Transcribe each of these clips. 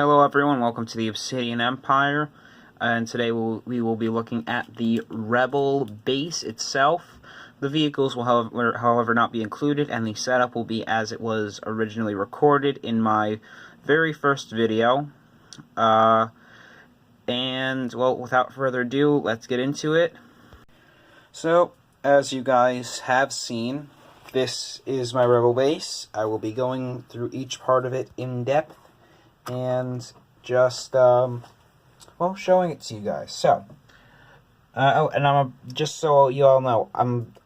Hello everyone, welcome to the Obsidian Empire, and today we will be looking at the Rebel base itself. The vehicles will however not be included, and the setup will be as it was originally recorded in my very first video. And, well, without further ado, let's get into it. So, as you guys have seen, this is my Rebel base. I will be going through each part of it in depth and just, well, showing it to you guys. So, just so you all know,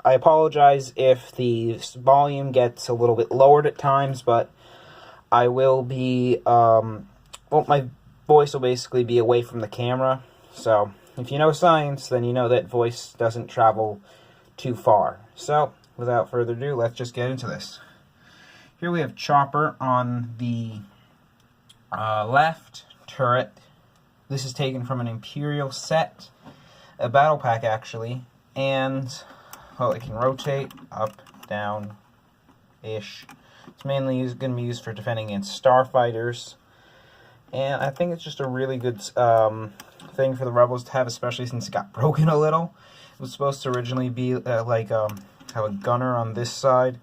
I apologize if the volume gets a little bit lowered at times, but I will be, well, my voice will basically be away from the camera. So, if you know science, then you know that voice doesn't travel too far. So, without further ado, let's just get into this. Here we have Chopper on the left turret. This is taken from an Imperial set, a battle pack actually, and, well, it can rotate up, down, ish. It's mainly going to be used for defending against starfighters, and I think it's just a really good thing for the Rebels to have, especially since it got broken a little. It was supposed to originally be have a gunner on this side,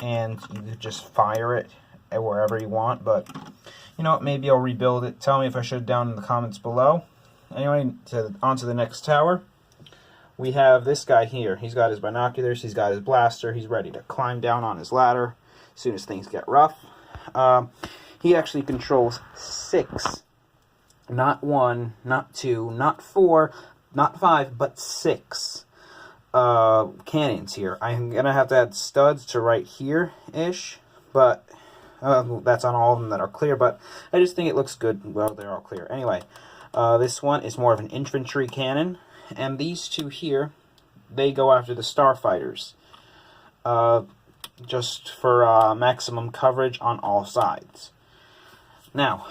and you could just fire it wherever you want, but you know what, maybe I'll rebuild it. Tell me if I should down in the comments below. Anyway, on to the next tower. We have this guy here. He's got his binoculars, he's got his blaster, he's ready to climb down on his ladder as soon as things get rough. He actually controls 6, not 1, not 2, not 4, not 5, but 6 cannons here. I'm going to have to add studs to right here-ish, but that's on all of them that are clear, but I just think it looks good. Well, they're all clear. Anyway, this one is more of an infantry cannon, and these two here, they go after the starfighters, just for maximum coverage on all sides. Now,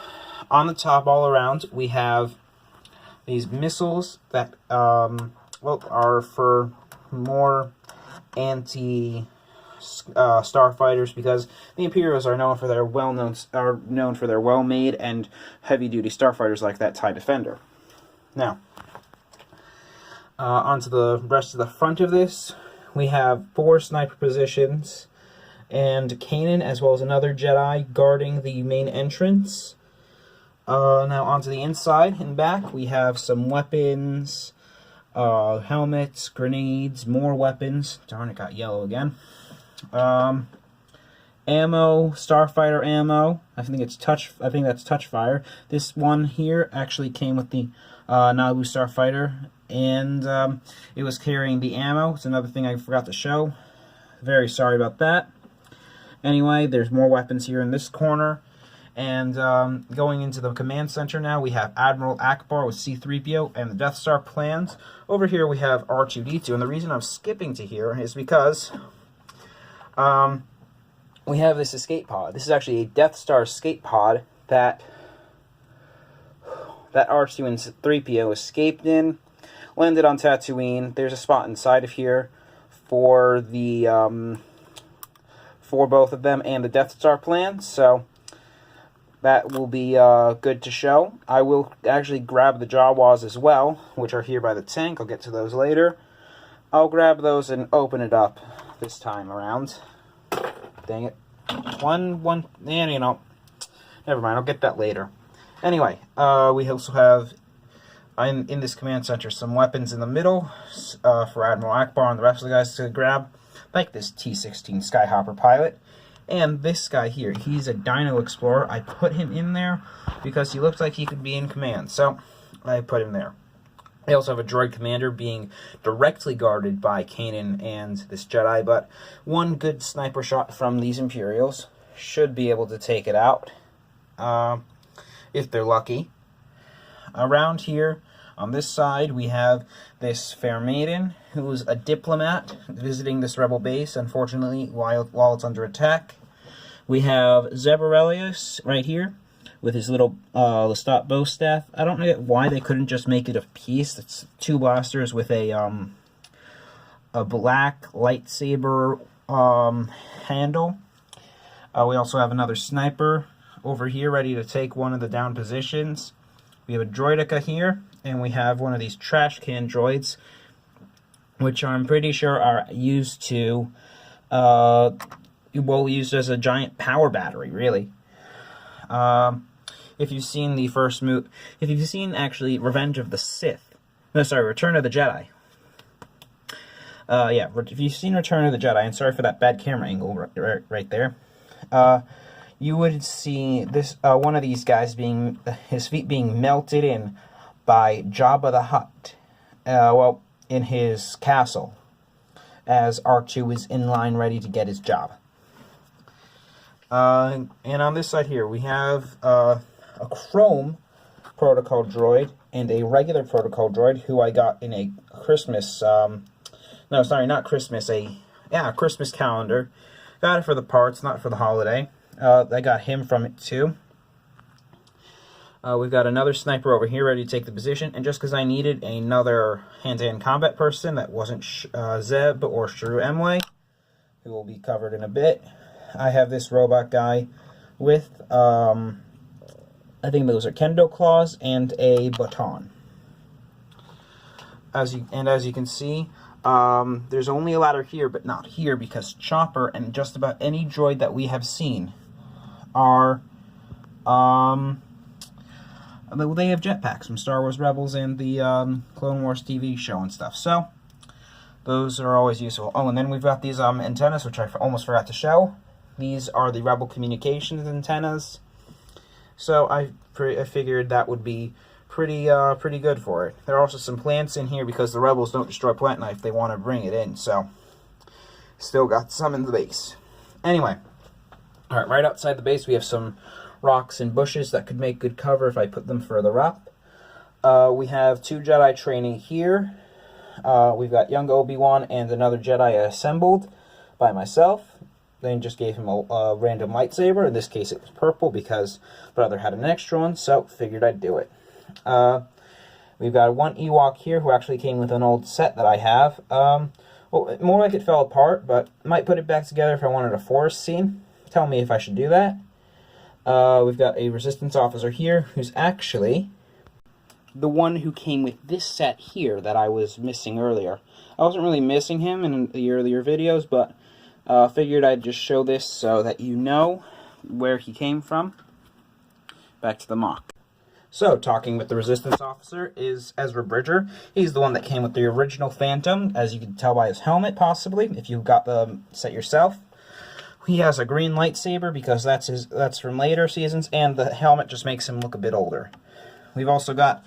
on the top all around, we have these missiles that, well, are for more anti starfighters, because the Imperials are known for their well-made and heavy-duty starfighters like that TIE Defender. Now, onto the rest of the front of this, we have 4 sniper positions and Kanan, as well as another Jedi guarding the main entrance. Now onto the inside and back, we have some weapons, helmets, grenades, more weapons. Darn, it got yellow again. Ammo, starfighter ammo. I think that's touch fire. This one here actually came with the Naboo starfighter, and it was carrying the ammo. It's another thing I forgot to show. Very sorry about that. Anyway, there's more weapons here in this corner. And going into the command center now, we have Admiral Akbar with C-3PO and the Death Star plans. Over here we have R2-D2, and the reason I'm skipping to here is because we have this escape pod. This is actually a Death Star escape pod that R2 and 3PO escaped in, landed on Tatooine. There's a spot inside of here for the for both of them and the Death Star plans, so that will be good to show. I will actually grab the Jawas as well, which are here by the tank. I'll get to those later. I'll grab those and open it up this time around. Dang it. And you know, never mind, I'll get that later. Anyway, we also have, in this command center, some weapons in the middle for Admiral Akbar and the rest of the guys to grab, like this T-16 Skyhopper pilot. And this guy here, he's a Dino Explorer. I put him in there because he looked like he could be in command, so I put him there. They also have a droid commander being directly guarded by Kanan and this Jedi, but one good sniper shot from these Imperials should be able to take it out, if they're lucky. Around here, on this side, we have this fair maiden, who's a diplomat visiting this Rebel base, unfortunately, while it's under attack. We have Zebarelius right here, with his little Lestat bow staff. I don't know why they couldn't just make it a piece. It's 2 blasters with a black lightsaber handle. We also have another sniper over here ready to take one of the down positions. We have a droidica here, and we have one of these trash can droids, which I'm pretty sure are used to, used as a giant power battery, really. If you've seen the first if you've seen actually Revenge of the Sith, no, sorry, Return of the Jedi. Yeah, if you've seen Return of the Jedi, and sorry for that bad camera angle right there, you would see this one of these guys his feet being melted in by Jabba the Hutt, well, in his castle, as R2 is in line ready to get his job. And on this side here, we have a Chrome protocol droid and a regular protocol droid who I got in a Christmas, no, sorry, not Christmas, a Christmas calendar. Got it for the parts, not for the holiday. I got him from it too. We've got another sniper over here ready to take the position, and just because I needed another hand-to-hand combat person that wasn't Zeb or Shrew Emway, who will be covered in a bit, I have this robot guy with, I think those are kendo claws and a baton. As you can see, there's only a ladder here, but not here, because Chopper and just about any droid that we have seen are, they have jetpacks from Star Wars Rebels and the Clone Wars TV show and stuff. So those are always useful. Oh, and then we've got these antennas, which I almost forgot to show. These are the Rebel communications antennas. So I figured that would be pretty good for it. There are also some plants in here because the Rebels don't destroy plant life. They want to bring it in, so still got some in the base. Anyway, all right, right outside the base we have some rocks and bushes that could make good cover if I put them further up. We have 2 Jedi training here. We've got young Obi-Wan and another Jedi assembled by myself. Then just gave him a random lightsaber. In this case, it was purple because brother had an extra one, so figured I'd do it. We've got 1 Ewok here who actually came with an old set that I have. Well, more like it fell apart, but might put it back together if I wanted a forest scene. Tell me if I should do that. We've got a Resistance officer here who's actually the one who came with this set here that I was missing earlier. I wasn't really missing him in the earlier videos, but figured I'd just show this so that you know where he came from. Back to the MOC. So, talking with the Resistance officer is Ezra Bridger. He's the one that came with the original Phantom, as you can tell by his helmet, possibly, if you got the set yourself. He has a green lightsaber because that's from later seasons, and the helmet just makes him look a bit older. We've also got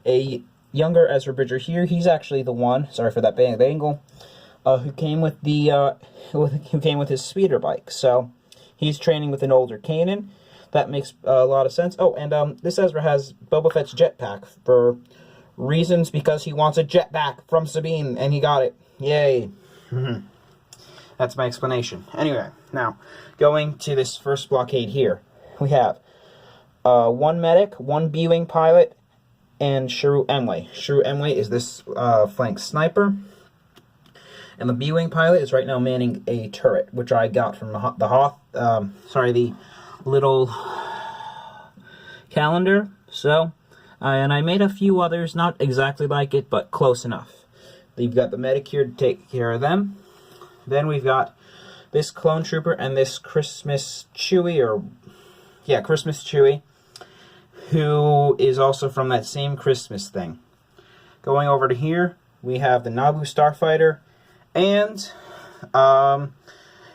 a younger Ezra Bridger here. He's actually the one, sorry for that bad angle, who came with his speeder bike. So he's training with an older Kanan. That makes a lot of sense. Oh, and this Ezra has Boba Fett's jetpack for reasons because he wants a jetpack from Sabine, and he got it. Yay. That's my explanation. Anyway, now, going to this first blockade here. We have 1 medic, 1 B-Wing pilot, and Shrew Emway. Shrew Emway is this flank sniper. And the B-Wing pilot is right now manning a turret, which I got from the little calendar. So, and I made a few others, not exactly like it, but close enough. You've got the medic here to take care of them. Then we've got this clone trooper and this Christmas Chewie, Christmas Chewie, who is also from that same Christmas thing. Going over to here, we have the Naboo Starfighter, and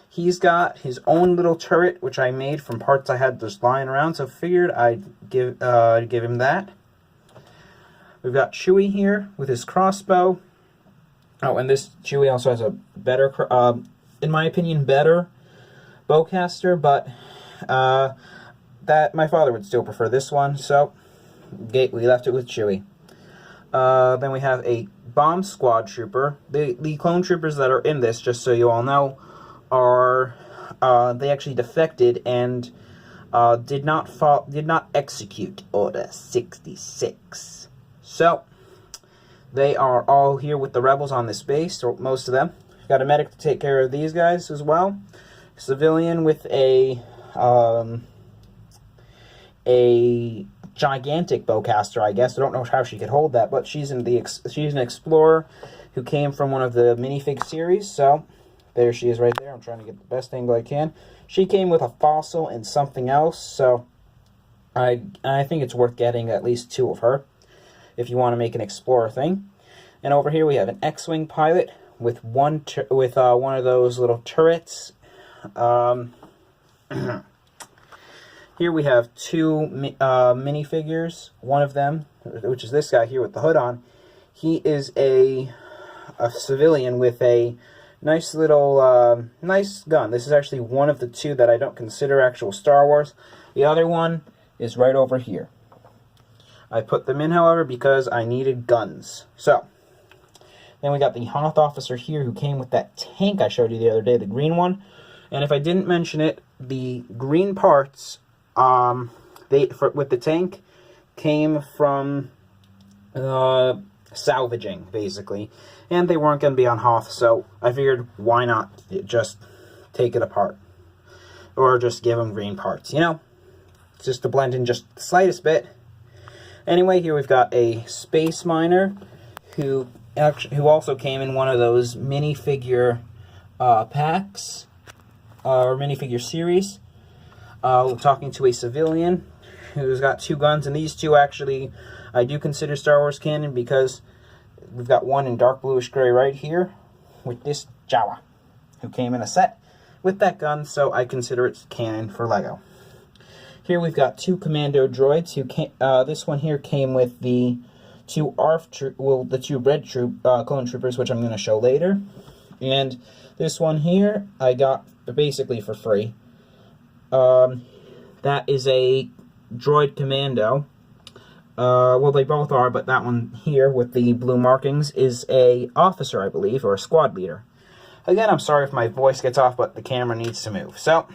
he's got his own little turret, which I made from parts I had just lying around, so figured I'd give him that. We've got Chewie here with his crossbow. Oh, and this Chewie also has a better, in my opinion, better bowcaster, but that my father would still prefer this one, so we left it with Chewie. Then we have a bomb squad trooper. The clone troopers that are in this, just so you all know, are they actually defected and did not execute Order 66. So they are all here with the rebels on this base, or most of them. Got a medic to take care of these guys as well. Civilian with a a gigantic bowcaster, I guess. I don't know how she could hold that, but she's an explorer who came from one of the minifig series, so there she is right there. I'm trying to get the best angle I can. She came with a fossil and something else, so I think it's worth getting at least 2 of her if you want to make an explorer thing. And over here we have an X-Wing pilot with one of those little turrets. Here we have 2 minifigures. One of them, which is this guy here with the hood on, he is a civilian with a nice little nice gun. This is actually one of the 2 that I don't consider actual Star Wars. The other one is right over here. I put them in, however, because I needed guns. So then we got the Hoth officer here who came with that tank I showed you the other day, the green one. And if I didn't mention it, the green parts with the tank came from salvaging, basically. And they weren't going to be on Hoth, so I figured why not just take it apart. Or just give them green parts, you know? Just to blend in just the slightest bit. Anyway, here we've got a space miner who also came in one of those minifigure packs, or minifigure series. Talking to a civilian who's got 2 guns, and these 2 actually I do consider Star Wars canon because we've got one in dark bluish gray right here with this Jawa who came in a set with that gun, so I consider it canon for LEGO. Here we've got 2 commando droids who came, this one here came with the 2 the 2 red clone troopers, which I'm going to show later, and this one here I got basically for free. That is a droid commando. Well, they both are, but that one here with the blue markings is a officer, I believe, or a squad leader. Again, I'm sorry if my voice gets off, but the camera needs to move. So,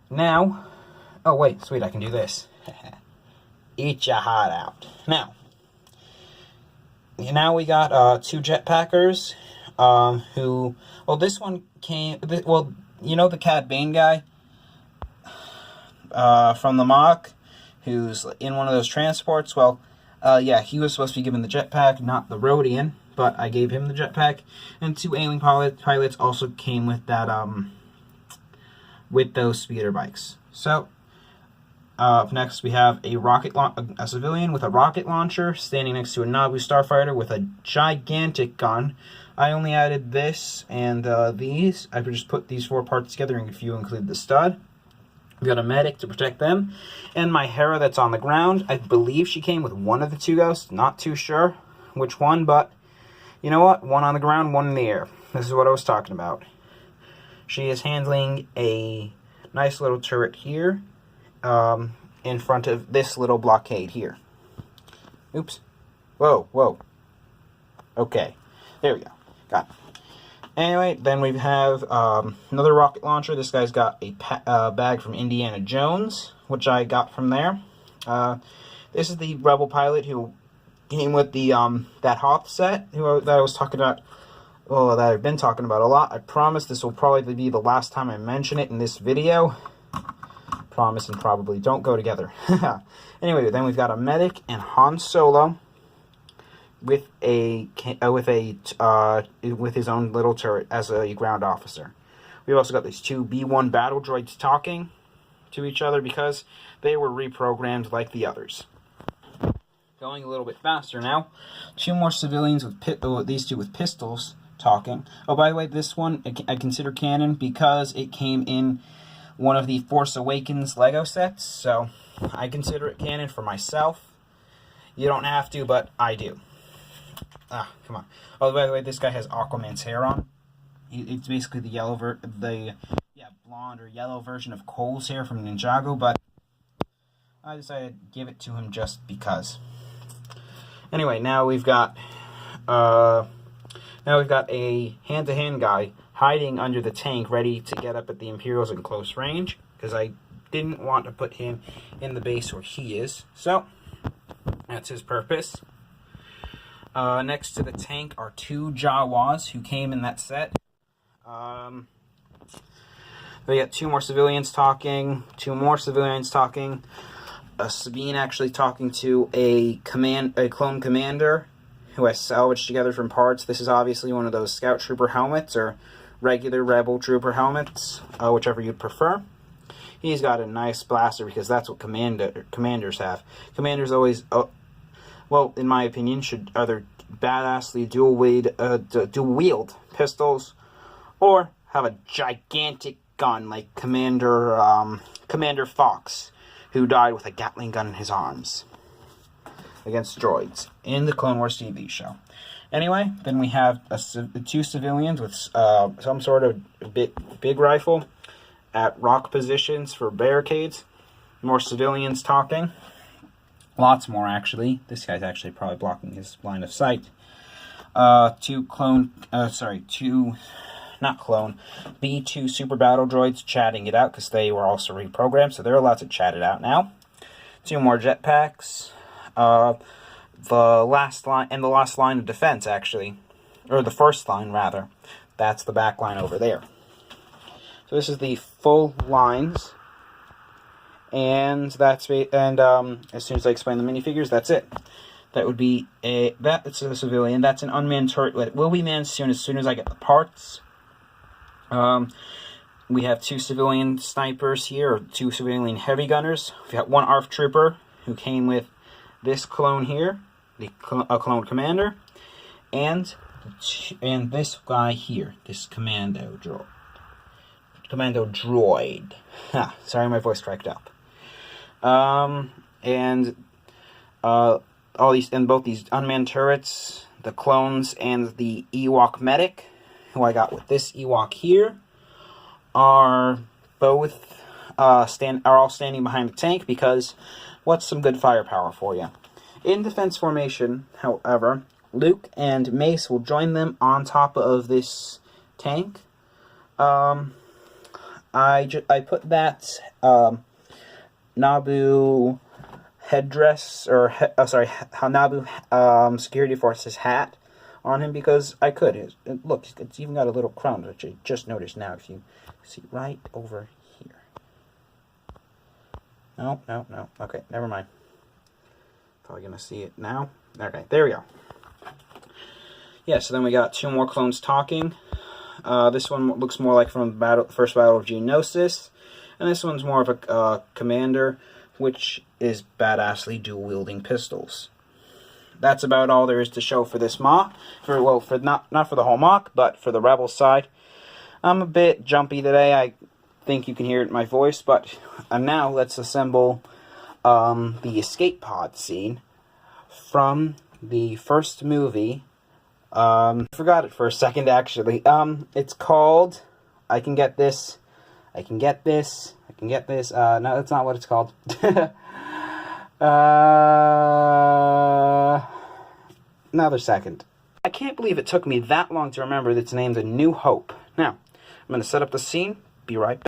now, oh wait, sweet, I can do this. Eat your heart out. Now we got 2 jetpackers, who, well, this one came, well, you know the Cad Bane guy from the MOC, who's in one of those transports? Well, yeah, he was supposed to be given the jetpack, not the Rhodian, but I gave him the jetpack. And 2 A-Wing pilots also came with that, with those speeder bikes. So, up next we have a civilian with a rocket launcher standing next to a Naboo starfighter with a gigantic gun. I only added this and these. I just put these 4 parts together if you include the stud. We got a medic to protect them. And my Hera that's on the ground. I believe she came with one of the 2 ghosts. Not too sure which one, but you know what? One on the ground, one in the air. This is what I was talking about. She is handling a nice little turret here in front of this little blockade here. Oops. Whoa, whoa. Okay. There we go. Got it. Anyway, then we have another rocket launcher. This guy's got a bag from Indiana Jones, which I got from there. This is the Rebel pilot who came with the that Hoth set that I was talking about. Well, that I've been talking about a lot. I promise this will probably be the last time I mention it in this video. Promise and probably don't go together. Anyway, then we've got a medic and Han Solo with with his own little turret as a ground officer. We've also got these 2 B-1 battle droids talking to each other because they were reprogrammed like the others. Going a little bit faster now. 2 more civilians with these 2 with pistols talking. Oh, by the way, this one I consider canon because it came in one of the Force Awakens Lego sets, so I consider it canon for myself. You don't have to, but I do. Ah, come on. Oh, by the way, this guy has Aquaman's hair on. It's basically the blonde or yellow version of Cole's hair from Ninjago, but I decided to give it to him just because. Anyway, now we've got a hand-to-hand guy hiding under the tank, ready to get up at the Imperials in close range, because I didn't want to put him in the base where he is. So that's his purpose. Next to the tank are 2 Jawas who came in that set. We got 2 more civilians talking, 2 more civilians talking, Sabine actually talking to a clone commander who I salvaged together from parts. This is obviously one of those scout trooper helmets or regular rebel trooper helmets, whichever you'd prefer. He's got a nice blaster because that's what commanders have. Commanders always, well, in my opinion, should either badassly dual wield pistols or have a gigantic gun like Commander Fox, who died with a Gatling gun in his arms against droids in the Clone Wars TV show. Anyway, then we have 2 civilians with some sort of big rifle at rock positions for barricades. More civilians talking. Lots more, actually. This guy's actually probably blocking his line of sight. B2 super battle droids chatting it out because they were also reprogrammed, so they're allowed to chat it out now. 2 more jetpacks. The last line of defense, actually, or the first line rather. That's the back line over there. So this is the full lines, and as soon as I explain the minifigures, that's it. That would be it's a civilian. That's an unmanned turret. It will be manned soon as I get the parts. We have 2 civilian snipers here, or 2 civilian heavy gunners. We got 1 ARF trooper who came with this clone here, a clone commander, and this guy here, this commando droid. Sorry, my voice cracked up. Both these unmanned turrets, the clones, and the Ewok medic, who I got with this Ewok here, are both all standing behind the tank because what's some good firepower for you? In defense formation, however, Luke and Mace will join them on top of this tank. I put that Naboo headdress, or Naboo security forces hat on him because I could. Look, it's even got a little crown, which I just noticed now. If you see right over here. No. Okay, never mind. Probably gonna see it now. Okay, there we go. Yeah, so then we got 2 more clones talking. This one looks more like from the first battle of Geonosis, and this one's more of a commander, which is badassly dual-wielding pistols. That's about all there is to show for this MOC. Not for the whole MOC, but for the Rebels side. I'm a bit jumpy today. I think you can hear it in my voice, but now let's assemble the escape pod scene from the first movie. I forgot it for a second, actually. It's called I Can Get This. No, that's not what it's called. Another second. I can't believe it took me that long to remember that it's named A New Hope. Now, I'm going to set up the scene. Be right back.